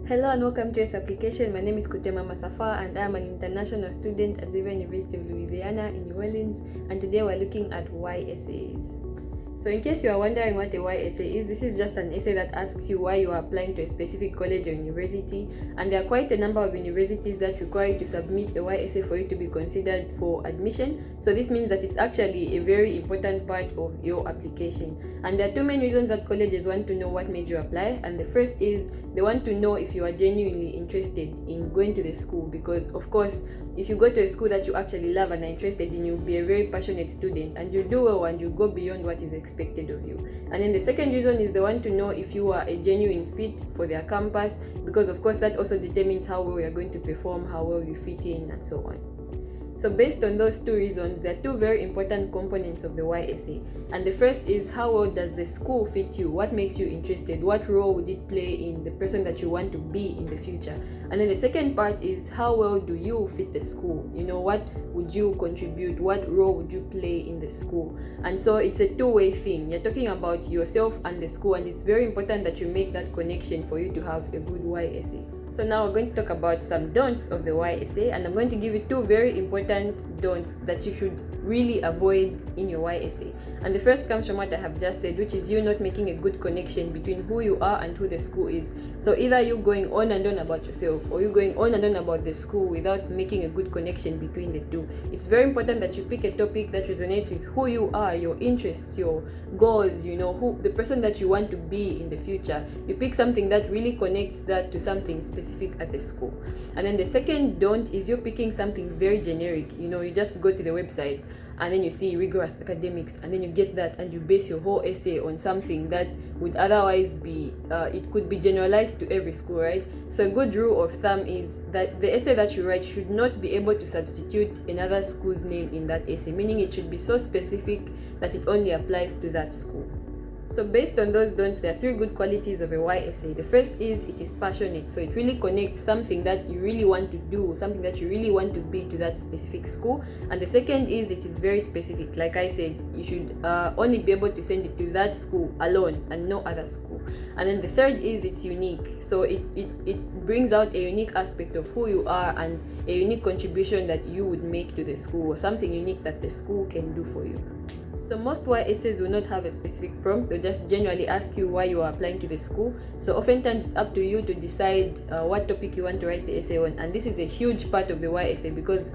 Hello and welcome to YSA application. My name is Kutemwa Masafwa and I am an international student at Xavier University of Louisiana in New Orleans, and today we're looking at YSAs. So in case you are wondering what a YSA is, this is just an essay that asks you why you are applying to a specific college or university, and there are quite a number of universities that require you to submit a YSA for you to be considered for admission. So this means that it's actually a very important part of your application. And there are two main reasons that colleges want to know what made you apply, and the first is they want to know if you are genuinely interested in going to the school, because of course if you go to a school that you actually love and are interested in, you'll be a very passionate student and you'll do well and you'll go beyond what is expected of you. And then the second reason is they want to know if you are a genuine fit for their campus, because of course that also determines how well you're going to perform, how well you fit in, and so on. So based on those two reasons, there are two very important components of the YSA. And the first is, how well does the school fit you? What makes you interested? What role would it play in the person that you want to be in the future? And then the second part is, how well do you fit the school? You know, what would you contribute? What role would you play in the school? And so it's a two-way thing. You're talking about yourself and the school, and it's very important that you make that connection for you to have a good YSA. So now we're going to talk about some don'ts of the YSA, and I'm going to give you two very important don'ts that you should really avoid in your YSA. And the first comes from what I have just said, which is you not making a good connection between who you are and who the school is. So either you going on and on about yourself, or you going on and on about the school without making a good connection between the two. It's very important that you pick a topic that resonates with who you are, your interests, your goals, you know, who the person that you want to be in the future. You pick something that really connects that to something specific at the school. And then the second don't is you're picking something very generic. You know, you just go to the website and then you see rigorous academics, and then you get that and you base your whole essay on something that would otherwise be it could be generalized to every school, right? So a good rule of thumb is that the essay that you write should not be able to substitute another school's name in that essay, meaning it should be so specific that it only applies to that school. So based on those don'ts, there are three good qualities of a YSA. The first is it is passionate, so it really connects something that you really want to do, something that you really want to be, to that specific school. And the second is it is very specific. Like I said, you should only be able to send it to that school alone and no other school. And then the third is it's unique, so it brings out a unique aspect of who you are and a unique contribution that you would make to the school, or something unique that the school can do for you. So most YSAs will not have a specific prompt. They'll just generally ask you why you are applying to the school. So oftentimes it's up to you to decide what topic you want to write the essay on. And this is a huge part of the YSA, because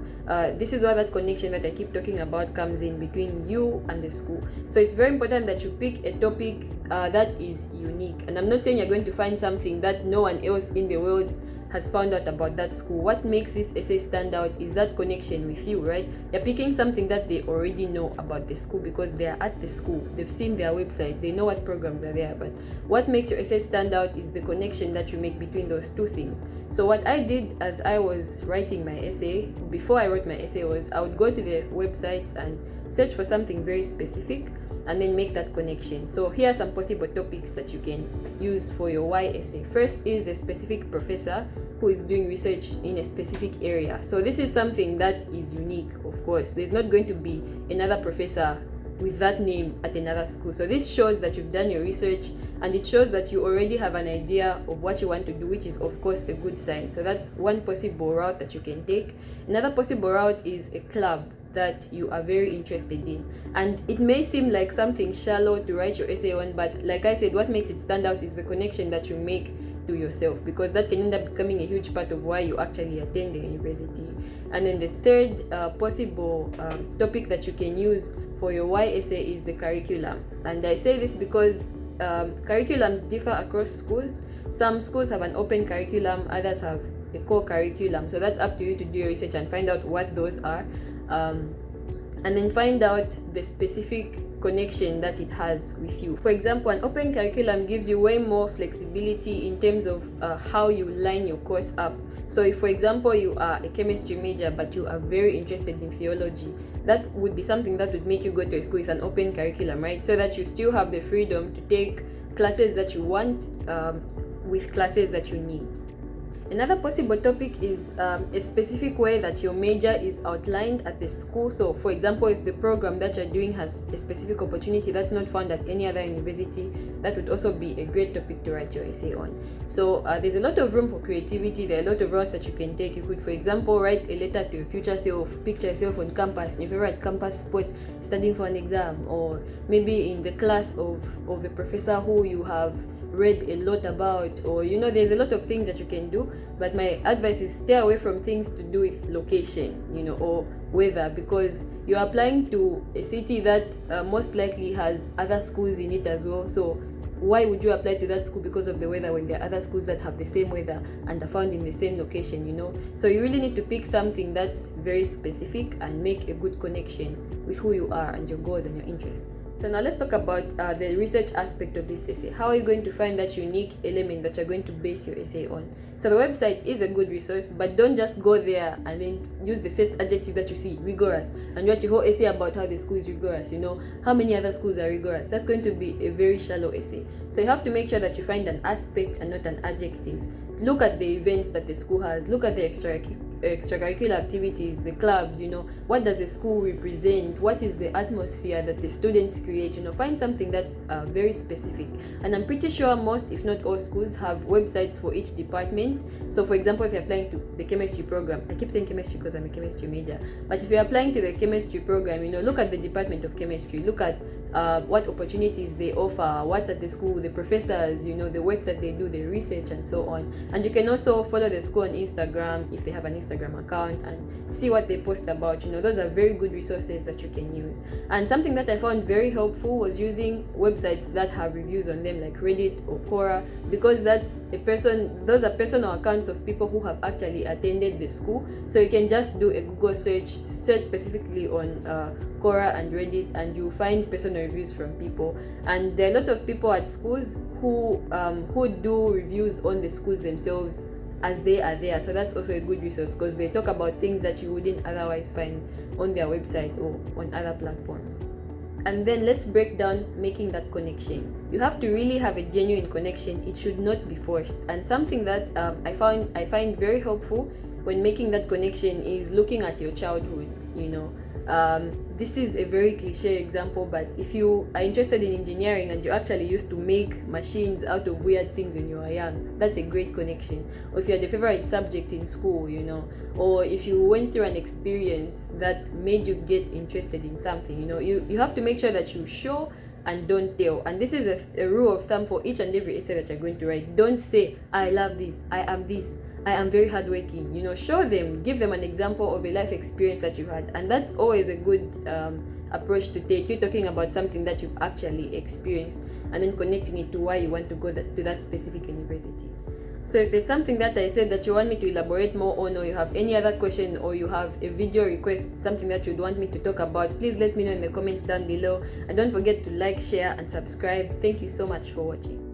this is where that connection that I keep talking about comes in between you and the school. So it's very important that you pick a topic that is unique. And I'm not saying you're going to find something that no one else in the world has found out about that school. What makes this essay stand out is that connection with you, right? You're picking something that they already know about the school because they are at the school. They've seen their website. They know what programs are there. But what makes your essay stand out is the connection that you make between those two things. So what I did as I was writing my essay, before I wrote my essay, was I would go to the websites and search for something very specific and then make that connection. So here are some possible topics that you can use for your YSA. First is a specific professor who is doing research in a specific area. So this is something that is unique, of course. There's not going to be another professor with that name at another school. So this shows that you've done your research, and it shows that you already have an idea of what you want to do, which is of course a good sign. So that's one possible route that you can take. Another possible route is a club that you are very interested in, and it may seem like something shallow to write your essay on, but like I said, what makes it stand out is the connection that you make to yourself, because that can end up becoming a huge part of why you actually attend the university. And then the third possible topic that you can use for your YSA is the curriculum. And I say this because curriculums differ across schools. Some schools have an open curriculum, others have a core curriculum. So that's up to you to do your research and find out what those are. And then find out the specific connection that it has with you. For example, an open curriculum gives you way more flexibility in terms of how you line your course up. So if, for example, you are a chemistry major but you are very interested in theology, that would be something that would make you go to a school with an open curriculum, right? So that you still have the freedom to take classes that you want with classes that you need. Another possible topic is a specific way that your major is outlined at the school. So, for example, if the program that you're doing has a specific opportunity that's not found at any other university, that would also be a great topic to write your essay on. So, there's a lot of room for creativity. There are a lot of routes that you can take. You could, for example, write a letter to your future self, picture yourself on campus, in your favorite campus spot, studying for an exam, or maybe in the class of a professor who you have read a lot about, or there's a lot of things that you can do, but my advice is stay away from things to do with location, or weather, because you're applying to a city that most likely has other schools in it as well. So why would you apply to that school because of the weather when there are other schools that have the same weather and are found in the same location? So you really need to pick something that's very specific and make a good connection with who you are and your goals and your interests. So now let's talk about the research aspect of this essay. How are you going to find that unique element that you're going to base your essay on? So the website is a good resource, but don't just go there and then use the first adjective that you see, rigorous, and write your whole essay about how the school is rigorous. How many other schools are rigorous? That's going to be a very shallow essay. So you have to make sure that you find an aspect and not an adjective. Look at the events that the school has. Look at the extracurricular activities, the clubs. What does the school represent? What is the atmosphere that the students create? Find something that's very specific. And I'm pretty sure most, if not all, schools have websites for each department. So for example, if you're applying to the chemistry program, I keep saying chemistry because I'm a chemistry major, but if you're applying to the chemistry program, look at the department of chemistry. Look at what opportunities they offer, what's at the school, the professors, the work that they do, the research, and so on. And you can also follow the school on Instagram if they have an Instagram account and see what they post about. Those are very good resources that you can use. And something that I found very helpful was using websites that have reviews on them, like Reddit or Quora, because those are personal accounts of people who have actually attended the school. So you can just do a Google search specifically on Quora and Reddit, and you'll find personal reviews from people. And there are a lot of people at schools who do reviews on the schools themselves as they are there. So that's also a good resource because they talk about things that you wouldn't otherwise find on their website or on other platforms. And then let's break down making that connection. You have to really have a genuine connection. It should not be forced. And something that I find very helpful when making that connection is looking at your childhood. This is a very cliche example, but if you are interested in engineering and you actually used to make machines out of weird things when you were young, that's a great connection. Or if you had a favorite subject in school, or if you went through an experience that made you get interested in something, you have to make sure that you show and don't tell. And this is a rule of thumb for each and every essay that you're going to write. Don't say, I love this, I am very hardworking. Show them, give them an example of a life experience that you had, and that's always a good approach to take. You're talking about something that you've actually experienced, and then connecting it to why you want to go to that specific university. So if there's something that I said that you want me to elaborate more on, or you have any other question, or you have a video request, something that you'd want me to talk about, please let me know in the comments down below. And don't forget to like, share, and subscribe. Thank you so much for watching.